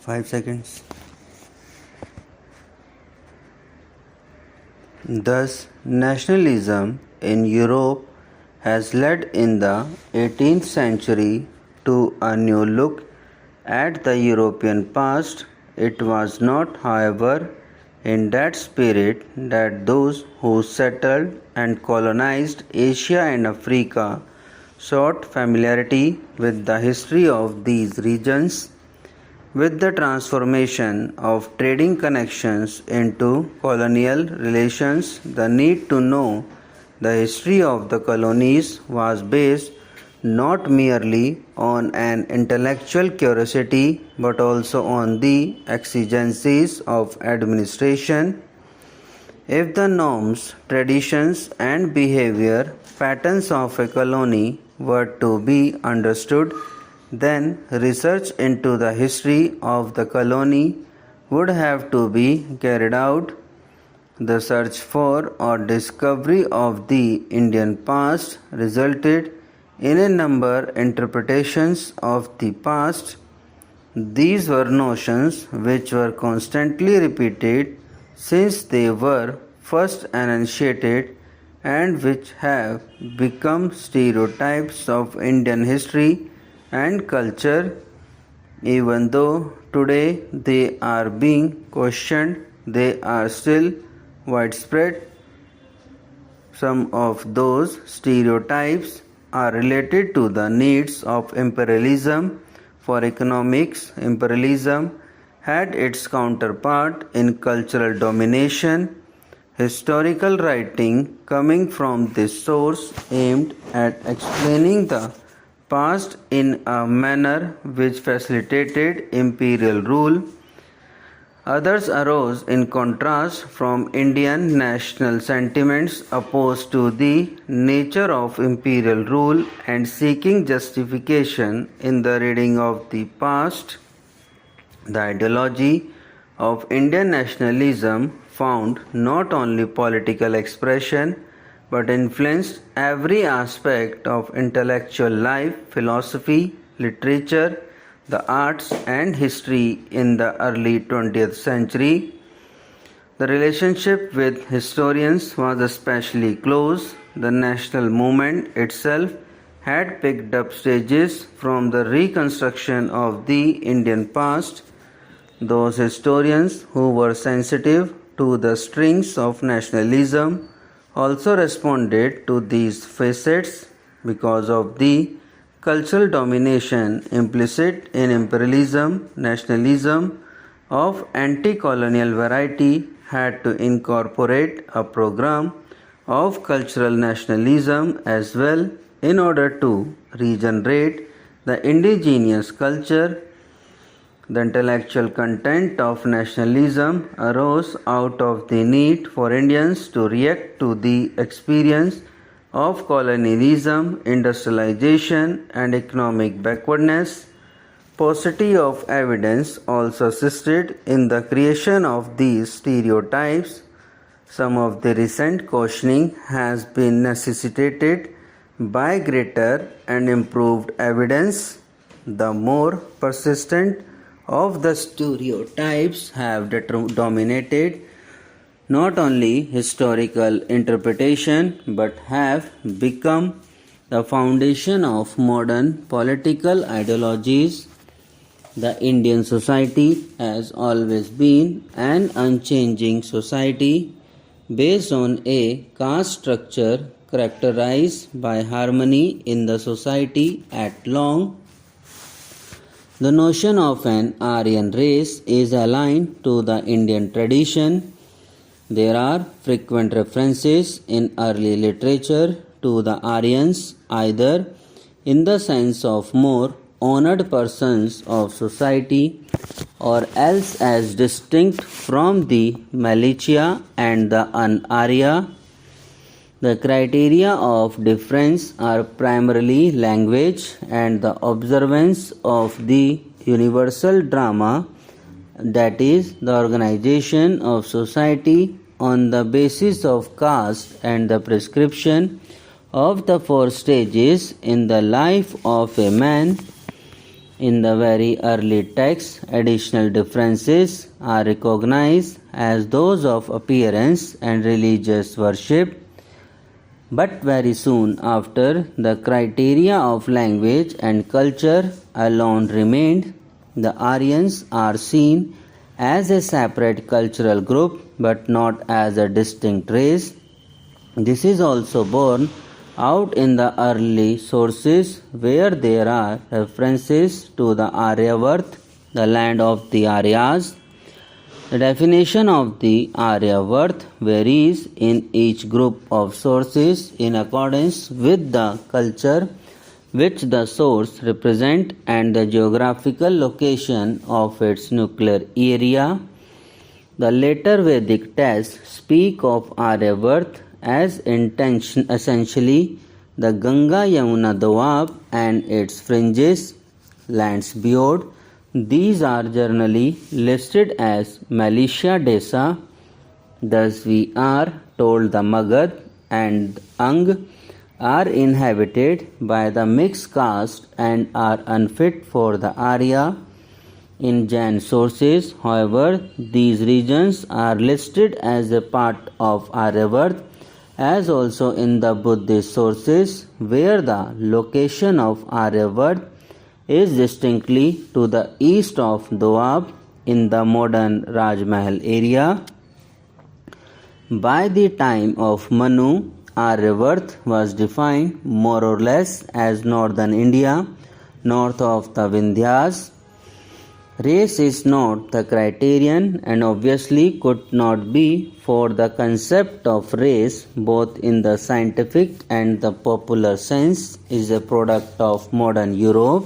5 seconds. Thus, nationalism in Europe has led in the 18th century to a new look at the European past. It was not, however, in that spirit that those who settled and colonized Asia and Africa sought familiarity with the history of these regions. With the transformation of trading connections into colonial relations, the need to know the history of the colonies was based not merely on an intellectual curiosity but also on the exigencies of administration. If the norms, traditions, and behavior patterns of a colony were to be understood, then research into the history of the colony would have to be carried out. The search for or discovery of the Indian past resulted in a number interpretations of the past. These were notions which were constantly repeated since they were first enunciated and which have become stereotypes of Indian history and culture. Even though today they are being questioned, they are still widespread. Some of those stereotypes are related to the needs of imperialism. For economics, imperialism had its counterpart in cultural domination. Historical writing coming from this source aimed at explaining the past in a manner which facilitated imperial rule. Others arose in contrast from Indian national sentiments opposed to the nature of imperial rule and seeking justification in the reading of the past. The ideology of Indian nationalism found not only political expression but influenced every aspect of intellectual life, philosophy, literature, the arts, and history in the early 20th century. The relationship with historians was especially close. The national movement itself had picked up stages from the reconstruction of the Indian past. Those historians who were sensitive to the strings of nationalism also responded to these facets because of the cultural domination implicit in imperialism. Nationalism of anti-colonial variety had to incorporate a program of cultural nationalism as well in order to regenerate the indigenous culture. The intellectual content of nationalism arose out of the need for Indians to react to the experience of colonialism, industrialization, and economic backwardness. Paucity of evidence also assisted in the creation of these stereotypes. Some of the recent questioning has been necessitated by greater and improved evidence. The more persistent of the stereotypes have dominated not only historical interpretation but have become the foundation of modern political ideologies. The Indian society has always been an unchanging society based on a caste structure characterized by harmony in the society at large. The notion of an Aryan race is aligned to the Indian tradition. There are frequent references in early literature to the Aryans, either in the sense of more honored persons of society or else as distinct from the militia and the un-Arya. The criteria of difference are primarily language and the observance of the universal drama, that is, the organization of society on the basis of caste and the prescription of the 4 stages in the life of a man. In the very early texts, additional differences are recognized as those of appearance and religious worship. But very soon after, the criteria of language and culture alone remained. The Aryans are seen as a separate cultural group but not as a distinct race. This is also borne out in the early sources where there are references to the Aryavarth, the land of the Aryas. The definition of the Aryavarth varies in each group of sources in accordance with the culture which the source represents and the geographical location of its nuclear area. The later Vedic texts speak of Aryavarth as essentially the Ganga Yamuna Doab and its fringes, lands beyond. These are generally listed as Malaysia Desa. Thus we are told the Magad and Ang are inhabited by the mixed caste and are unfit for the Arya. In Jain sources, however, these regions are listed as a part of Aryavarth, as also in the Buddhist sources, where the location of Aryavarth is distinctly to the east of Doab in the modern Rajmahal area. By the time of Manu, Aryavarth was defined more or less as northern India, north of the Vindhyas. Race is not the criterion and obviously could not be, for the concept of race, both in the scientific and the popular sense, is a product of modern Europe.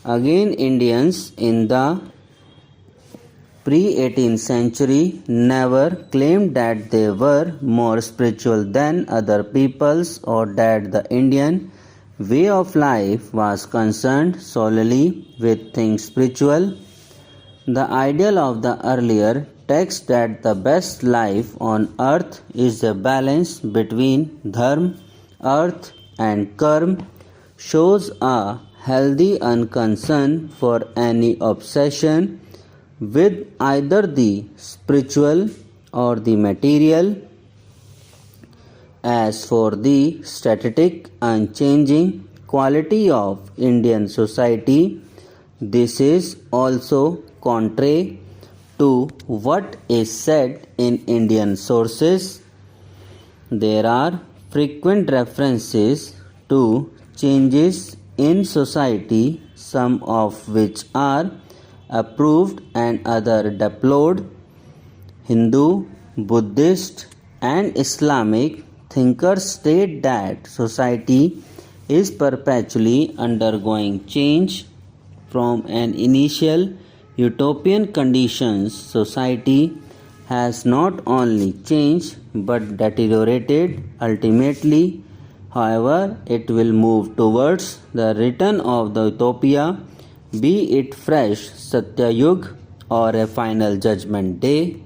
Again, Indians in the pre-18th century never claimed that they were more spiritual than other peoples or that the Indian way of life was concerned solely with things spiritual. The ideal of the earlier text that the best life on earth is a balance between dharma, earth and karma shows a healthy unconcern for any obsession with either the spiritual or the material. As for the static, unchanging quality of Indian society, this is also contrary to what is said in Indian sources. There are frequent references to changes in society, some of which are approved and other deplored. Hindu, Buddhist and Islamic thinkers state that society is perpetually undergoing change. From an initial utopian conditions, society has not only changed but deteriorated. Ultimately, however, it will move towards the return of the utopia, be it fresh Satya Yug or a final judgment day.